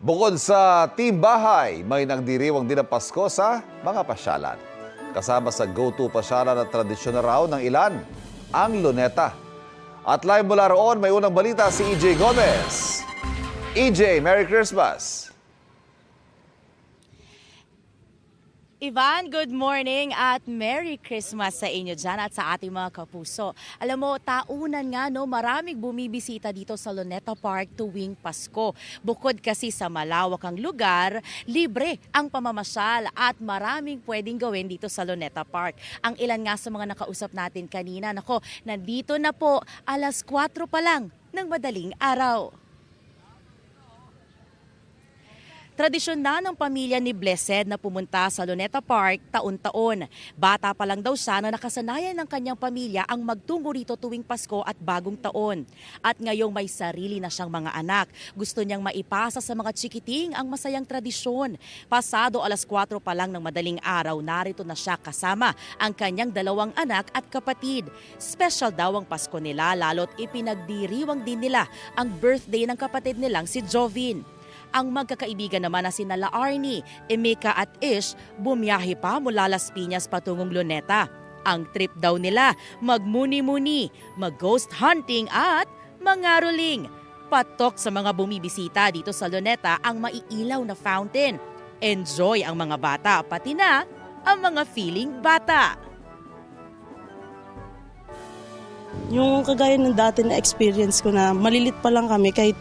Bukod sa Team Bahay, may nagdiriwang din ang Pasko sa mga pasyalan. Kasama sa go-to pasyalan at tradisyon na raw ng ilan, ang luneta. At live mula roon, may unang balita si EJ Gomez. EJ, Merry Christmas! Ivan, good morning at Merry Christmas sa inyo dyan at sa ating mga kapuso. Alam mo, taunan nga maraming bumibisita dito sa Luneta Park tuwing Pasko. Bukod kasi sa malawakang lugar, libre ang pamamasyal at maraming pwedeng gawin dito sa Luneta Park. Ang ilan nga sa mga nakausap natin kanina, nandito na po 4:00 pa lang ng madaling araw. Tradisyon na ng pamilya ni Blessed na pumunta sa Luneta Park taon-taon. Bata pa lang daw siya na nakasanayan ng kanyang pamilya ang magtungo rito tuwing Pasko at Bagong Taon. At ngayong may sarili na siyang mga anak, gusto niyang maipasa sa mga chikiting ang masayang tradisyon. Pasado 4:00 pa lang ng madaling araw, narito na siya kasama ang kanyang 2 anak at kapatid. Special daw ang Pasko nila, lalo't ipinagdiriwang din nila ang birthday ng kapatid nilang si Jovin. Ang magkakaibigan naman na sina Arnie, Emeka at Ish bumiyahe pa mula Las Piñas patungong Luneta. Ang trip daw nila, magmuni-muni, mag-ghost hunting at mangaroling. Patok sa mga bumibisita dito sa Luneta ang maiilaw na fountain. Enjoy ang mga bata, pati na ang mga feeling bata. Yung kagaya ng dati na experience ko na malilit pa lang kami kahit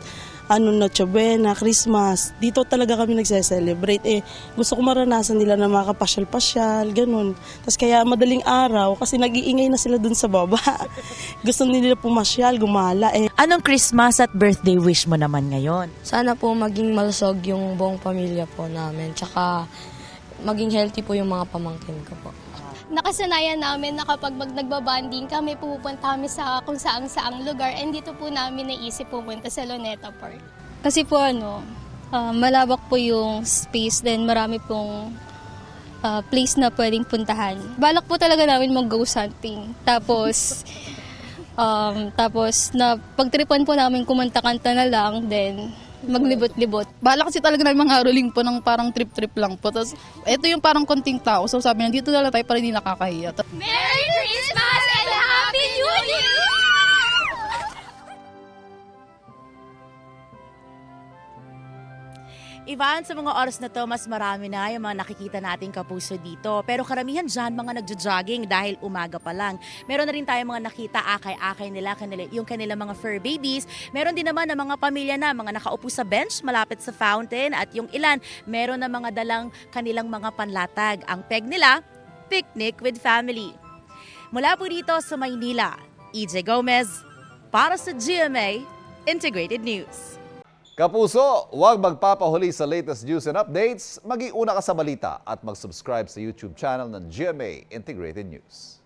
Noche Buena, Christmas, dito talaga kami nagse-celebrate. Gusto ko maranasan nila na makapasyal-pasyal, ganun. Tapos kaya madaling araw kasi nag-iingay na sila dun sa baba. Gusto nila pumasyal, gumala. Anong Christmas at birthday wish mo naman ngayon? Sana po maging malusog yung buong pamilya po namin. Tsaka maging healthy po yung mga pamangkin ko po. Nakasanayan namin na kapag nagbabanding kami, pupunta kami sa kung saang lugar, and dito po namin naisip pupunta sa Luneta Park. Kasi po malawak po yung space, then marami pong place na pwedeng puntahan. Balak po talaga namin mag-ghost hunting. Tapos na pagtripan po namin kumanta-kanta na lang, then maglibot-libot. Balak kasi talaga namin mga rolling po ng parang trip-trip lang po. Tapos ito yung parang konting tao. So sabi niya, dito na lang tayo para hindi nakakahiya. Merry Christmas and Happy New Year! Ivan, sa mga oras na to, mas marami na yung mga nakikita nating kapuso dito. Pero karamihan dyan, mga nagjo-jogging dahil umaga pa lang. Meron na rin tayong mga nakita akay-akay nila, yung kanilang mga fur babies. Meron din naman ng mga pamilya na mga nakaupo sa bench malapit sa fountain. At yung ilan, meron na mga dalang kanilang mga panlatag. Ang peg nila, picnic with family. Mula po dito sa Maynila, EJ Gomez, para sa GMA Integrated News. Kapuso, huwag magpapahuli sa latest news and updates. Mag-iuna ka sa balita at mag-subscribe sa YouTube channel ng GMA Integrated News.